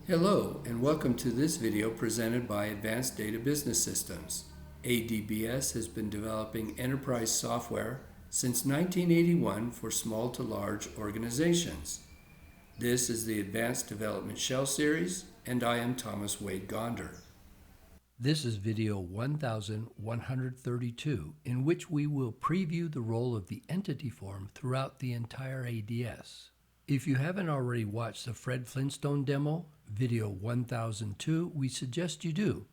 Hello and welcome to this video presented by Advanced Data Business Systems. ADBS has been developing enterprise software since 1981 for small to large organizations. This is the Advanced Development Shell Series and I am Thomas Wade Gonder. This is video 1132 in which we will preview the role of the entity form throughout the entire ADS. If you haven't already watched the Fred Flintstone demo, video 1002, we suggest you do.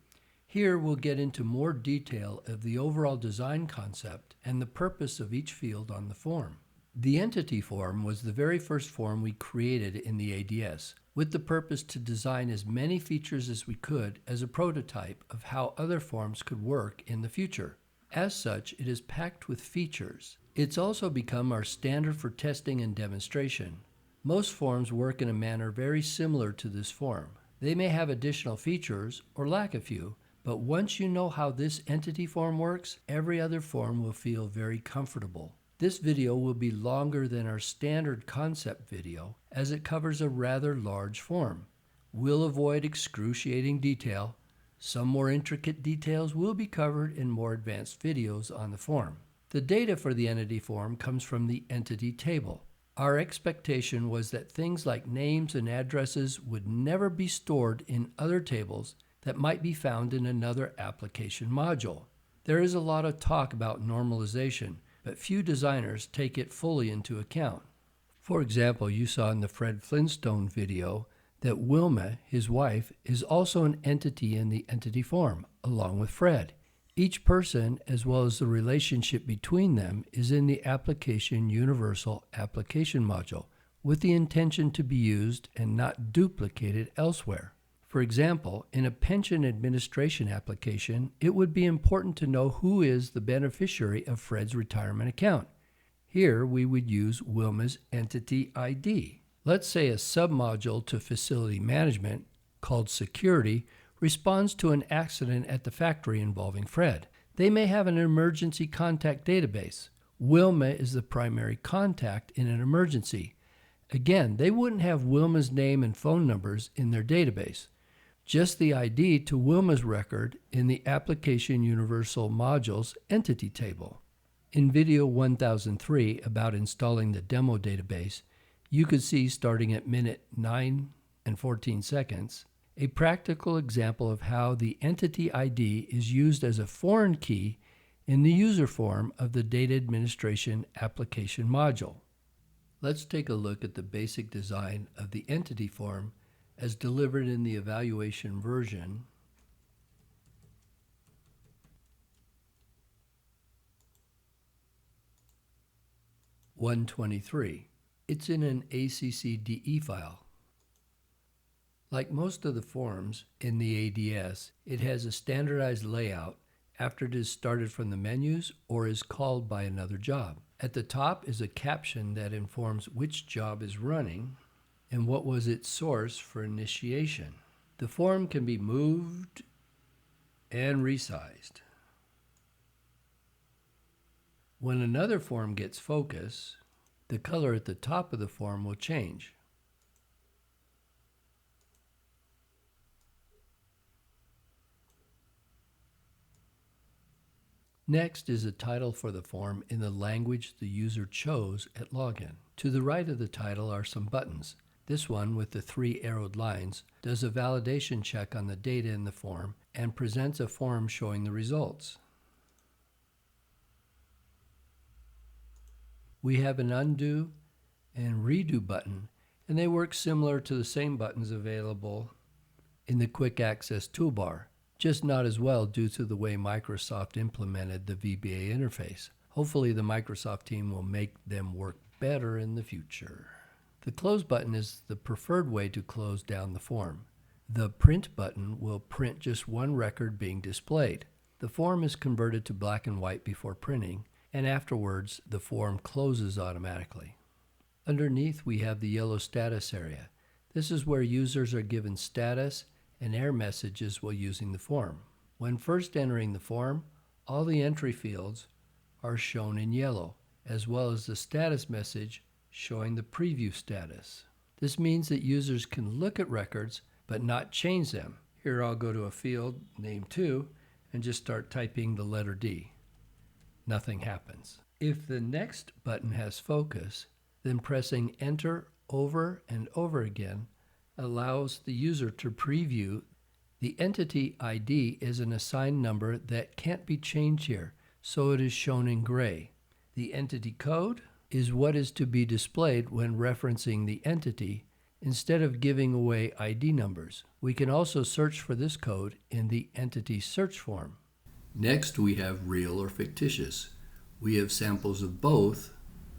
Here we'll get into more detail of the overall design concept and the purpose of each field on the form. The entity form was the very first form we created in the ADS, with the purpose to design as many features as we could as a prototype of how other forms could work in the future. As such, it is packed with features. It's also become our standard for testing and demonstration. Most forms work in a manner very similar to this form. They may have additional features or lack a few, but once you know how this entity form works, every other form will feel very comfortable. This video will be longer than our standard concept video as it covers a rather large form. We'll avoid excruciating detail. Some more intricate details will be covered in more advanced videos on the form. The data for the entity form comes from the entity table. Our expectation was that things like names and addresses would never be stored in other tables that might be found in another application module. There is a lot of talk about normalization, but few designers take it fully into account. For example, you saw in the Fred Flintstone video that Wilma, his wife, is also an entity in the entity form, along with Fred. Each person, as well as the relationship between them, is in the Application Universal Application module, with the intention to be used and not duplicated elsewhere. For example, in a pension administration application, it would be important to know who is the beneficiary of Fred's retirement account. Here, we would use Wilma's entity ID. Let's say a submodule to facility management, called Security, responds to an accident at the factory involving Fred. They may have an emergency contact database. Wilma is the primary contact in an emergency. Again, they wouldn't have Wilma's name and phone numbers in their database, just the ID to Wilma's record in the Application Universal Modules entity table. In video 1003 about installing the demo database, you could see starting at minute 9 and 14 seconds, a practical example of how the entity ID is used as a foreign key in the user form of the Data Administration Application module. Let's take a look at the basic design of the entity form as delivered in the evaluation version . 123. It's in an ACCDE file. Like most of the forms in the ADS, it has a standardized layout after it is started from the menus or is called by another job. At the top is a caption that informs which job is running and what was its source for initiation. The form can be moved and resized. When another form gets focus, the color at the top of the form will change. Next is a title for the form in the language the user chose at login. To the right of the title are some buttons. This one, with the 3 arrowed lines, does a validation check on the data in the form and presents a form showing the results. We have an undo and redo button, and they work similar to the same buttons available in the Quick Access toolbar, just not as well due to the way Microsoft implemented the VBA interface. Hopefully the Microsoft team will make them work better in the future. The close button is the preferred way to close down the form. The print button will print just one record being displayed. The form is converted to black and white before printing, and afterwards the form closes automatically. Underneath we have the yellow status area. This is where users are given status and error messages while using the form. When first entering the form, all the entry fields are shown in yellow, as well as the status message showing the preview status. This means that users can look at records but not change them. Here I'll go to a field, name 2, and just start typing the letter D. Nothing happens. If the next button has focus, then pressing enter over and over again allows the user to preview. The entity ID is an assigned number that can't be changed here, so it is shown in gray. The entity code is what is to be displayed when referencing the entity instead of giving away ID numbers. We can also search for this code in the entity search form. Next, we have real or fictitious. We have samples of both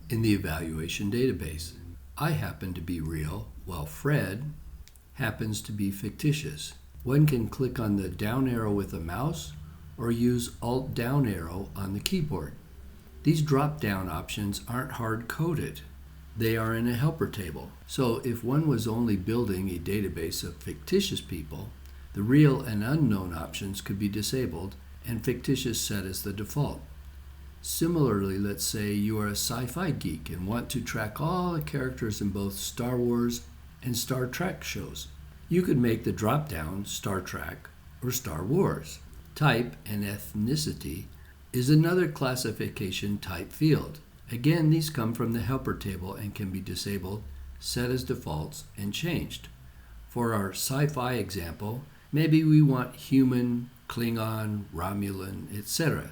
in the evaluation database. I happen to be real, while Fred happens to be fictitious. One can click on the down arrow with a mouse or use Alt down arrow on the keyboard. These drop-down options aren't hard-coded. They are in a helper table. So if one was only building a database of fictitious people, the real and unknown options could be disabled and fictitious set as the default. Similarly, let's say you are a sci-fi geek and want to track all the characters in both Star Wars and Star Trek shows. You could make the drop-down Star Trek or Star Wars. Type and ethnicity is another classification type field. Again, these come from the helper table and can be disabled, set as defaults, and changed. For our sci-fi example, maybe we want human, Klingon, Romulan, etc.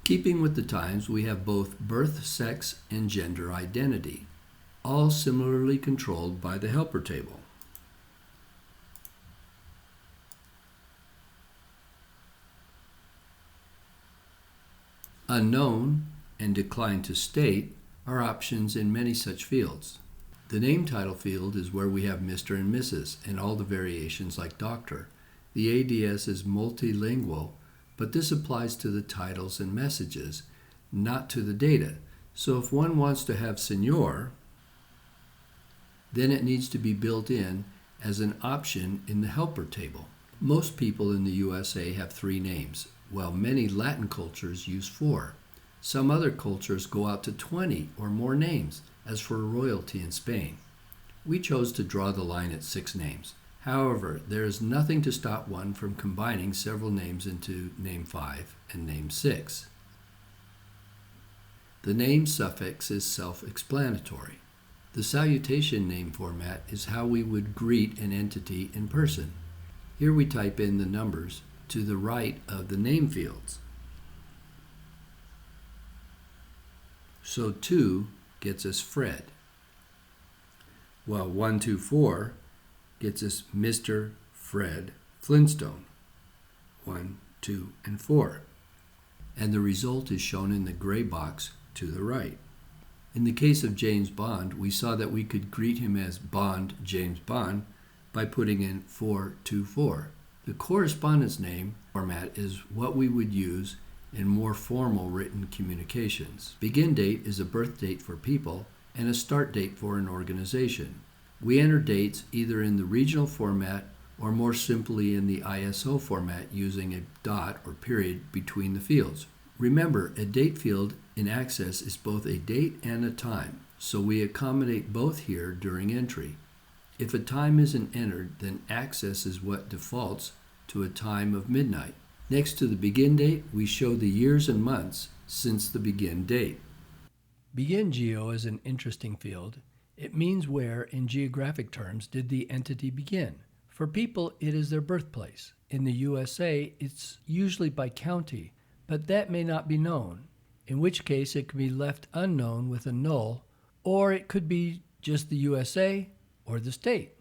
Keeping with the times, we have both birth, sex, and gender identity, all similarly controlled by the helper table. Unknown and decline to state are options in many such fields. The name title field is where we have Mr. and Mrs. and all the variations like Doctor. The ADS is multilingual, but this applies to the titles and messages, not to the data. So if one wants to have Senor, then it needs to be built in as an option in the helper table. Most people in the USA have 3 names, while many Latin cultures use 4. Some other cultures go out to 20 or more names, as for royalty in Spain. We chose to draw the line at 6 names. However, there is nothing to stop one from combining several names into name 5 and name 6. The name suffix is self-explanatory. The salutation name format is how we would greet an entity in person. Here we type in the numbers to the right of the name fields. So 2 gets us Fred, while 124 gets us Mr. Fred Flintstone, 1, 2, and 4. And the result is shown in the gray box to the right. In the case of James Bond, we saw that we could greet him as Bond James Bond by putting in 424. The correspondence name format is what we would use in more formal written communications. Begin date is a birth date for people and a start date for an organization. We enter dates either in the regional format or more simply in the ISO format using a dot or period between the fields. Remember, a date field in Access is both a date and a time, so we accommodate both here during entry. If a time isn't entered, then Access is what defaults to a time of midnight. Next to the begin date, we show the years and months since the begin date. Begin geo is an interesting field. It means where, in geographic terms, did the entity begin. For people, it is their birthplace. In the USA, it's usually by county, but that may not be known, in which case it can be left unknown with a null, or it could be just the USA or the state.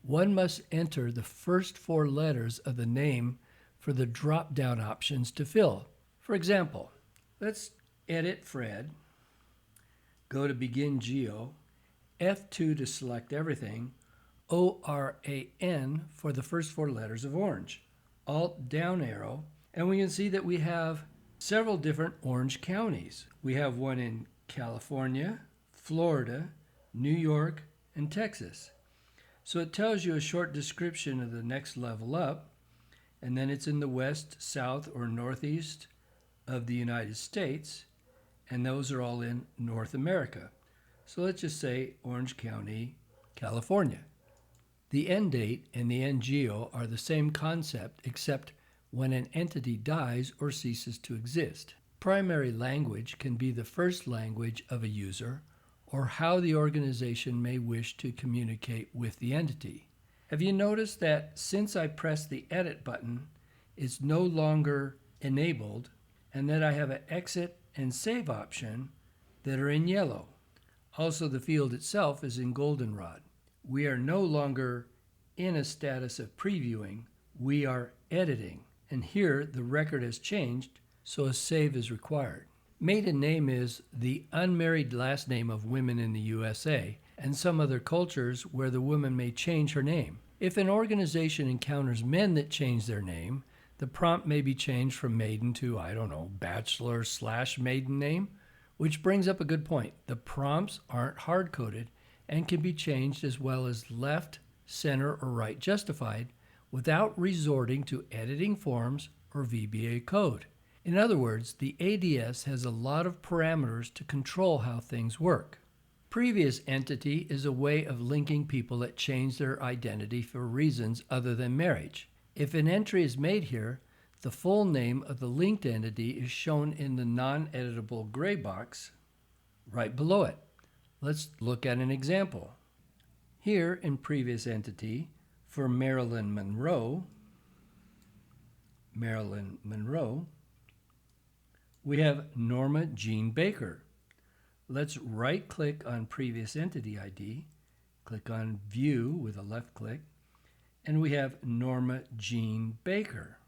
One must enter the first 4 letters of the name for the drop-down options to fill. For example, let's edit Fred, go to Begin Geo, F2 to select everything, ORAN for the first 4 letters of orange, Alt down arrow, and we can see that we have several different orange counties. We have one in California, Florida, New York, and Texas. So it tells you a short description of the next level up, and then it's in the west, south, or northeast of the United States, and those are all in North America. So let's just say Orange County, California. The end date and the end geo are the same concept except when an entity dies or ceases to exist. Primary language can be the first language of a user or how the organization may wish to communicate with the entity. Have you noticed that since I pressed the edit button, it's no longer enabled, and that I have an exit and save option that are in yellow? Also, the field itself is in goldenrod. We are no longer in a status of previewing, we are editing. And here the record has changed, so a save is required. Maiden name is the unmarried last name of women in the USA and some other cultures where the woman may change her name. If an organization encounters men that change their name, the prompt may be changed from maiden to, bachelor/maiden name, which brings up a good point. The prompts aren't hard-coded and can be changed as well as left, center, or right justified without resorting to editing forms or VBA code. In other words, the ADS has a lot of parameters to control how things work. Previous entity is a way of linking people that change their identity for reasons other than marriage. If an entry is made here, the full name of the linked entity is shown in the non-editable gray box right below it. Let's look at an example. Here in previous entity, for Marilyn Monroe, we have Norma Jean Baker. Let's right-click on previous entity ID, click on View with a left click, and we have Norma Jean Baker.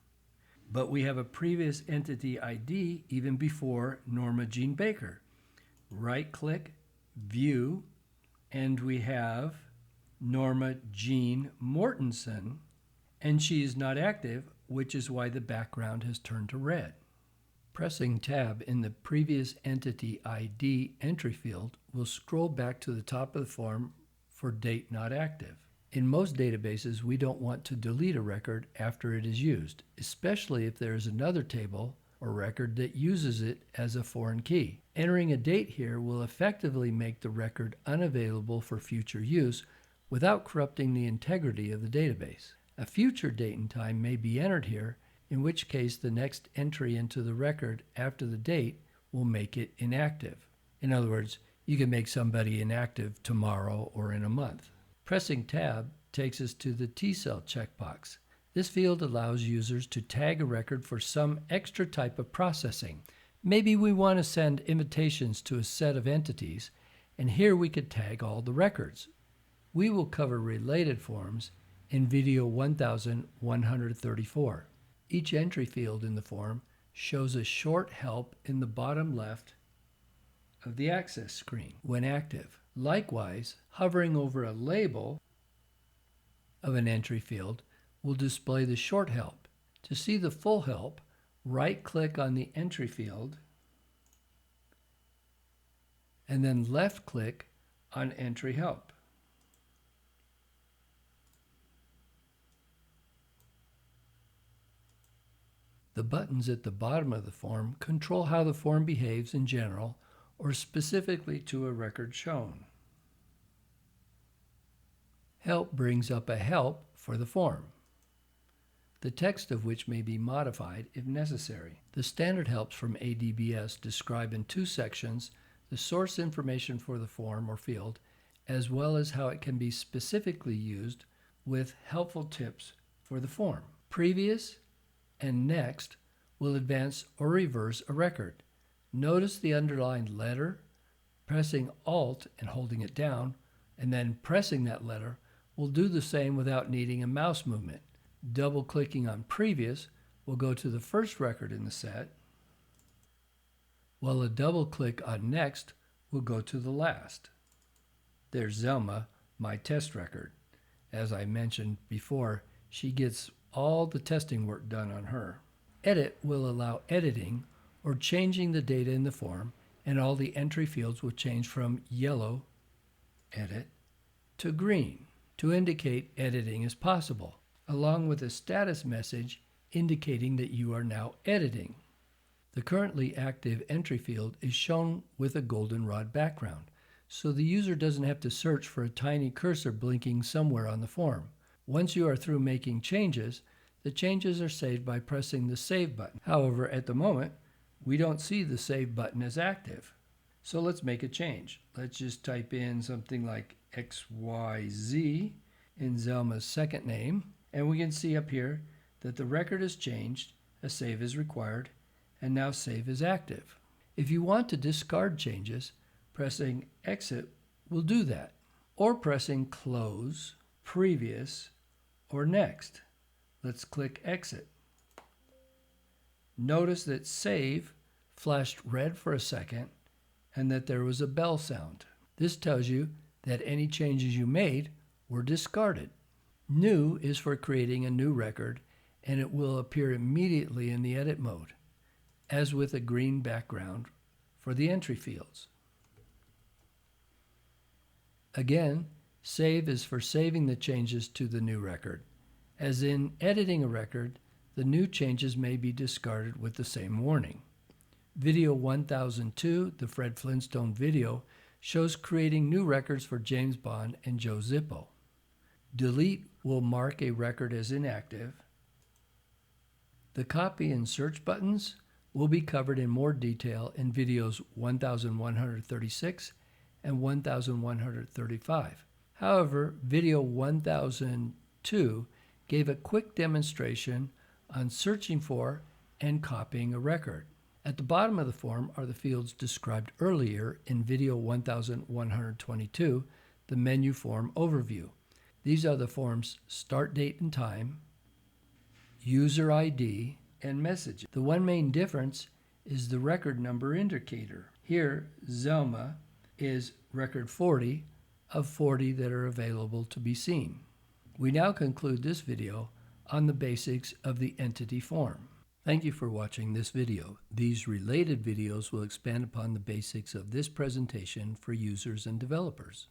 But we have a previous entity ID even before Norma Jean Baker. Right-click, View, and we have Norma Jean Mortensen, and she is not active, which is why the background has turned to red. Pressing Tab in the Previous Entity ID entry field will scroll back to the top of the form for Date Not Active. In most databases, we don't want to delete a record after it is used, especially if there is another table or record that uses it as a foreign key. Entering a date here will effectively make the record unavailable for future use without corrupting the integrity of the database. A future date and time may be entered here, in which case the next entry into the record after the date will make it inactive. In other words, you can make somebody inactive tomorrow or in a month. Pressing Tab takes us to the T-cell checkbox. This field allows users to tag a record for some extra type of processing. Maybe we want to send invitations to a set of entities, and here we could tag all the records. We will cover related forms in video 1134. Each entry field in the form shows a short help in the bottom left of the access screen when active. Likewise, hovering over a label of an entry field will display the short help. To see the full help, right-click on the entry field and then left-click on Entry Help. The buttons at the bottom of the form control how the form behaves in general or specifically to a record shown. Help brings up a help for the form, the text of which may be modified if necessary. The standard helps from ADBS describe in two sections the source information for the form or field, as well as how it can be specifically used with helpful tips for the form. Previous and Next will advance or reverse a record. Notice the underlined letter. Pressing Alt and holding it down, and then pressing that letter will do the same without needing a mouse movement. Double-clicking on Previous will go to the first record in the set, while a double-click on Next will go to the last. There's Zelma, my test record. As I mentioned before, she gets all the testing work done on her. Edit will allow editing or changing the data in the form, and all the entry fields will change from yellow, edit, to green to indicate editing is possible, along with a status message indicating that you are now editing. The currently active entry field is shown with a goldenrod background, so the user doesn't have to search for a tiny cursor blinking somewhere on the form. Once you are through making changes, the changes are saved by pressing the Save button. However, at the moment, we don't see the Save button as active. So let's make a change. Let's just type in something like XYZ in Zelma's second name, and we can see up here that the record has changed, a save is required, and now Save is active. If you want to discard changes, pressing Exit will do that, or pressing Close, Previous, or Next. Let's click Exit. Notice that Save flashed red for a second and that there was a bell sound. This tells you that any changes you made were discarded. New is for creating a new record, and it will appear immediately in the edit mode, as with a green background for the entry fields. Again, Save is for saving the changes to the new record. As in editing a record, the new changes may be discarded with the same warning. Video 1002, the Fred Flintstone video, shows creating new records for James Bond and Joe Zippo. Delete will mark a record as inactive. The copy and search buttons will be covered in more detail in videos 1136 and 1135. However, video 1002 gave a quick demonstration on searching for and copying a record. At the bottom of the form are the fields described earlier in video 1122, the menu form overview. These are the form's start date and time, user ID, and message. The one main difference is the record number indicator. Here, Zelma is record 40 of 40 that are available to be seen. We now conclude this video on the basics of the entity form. Thank you for watching this video. These related videos will expand upon the basics of this presentation for users and developers.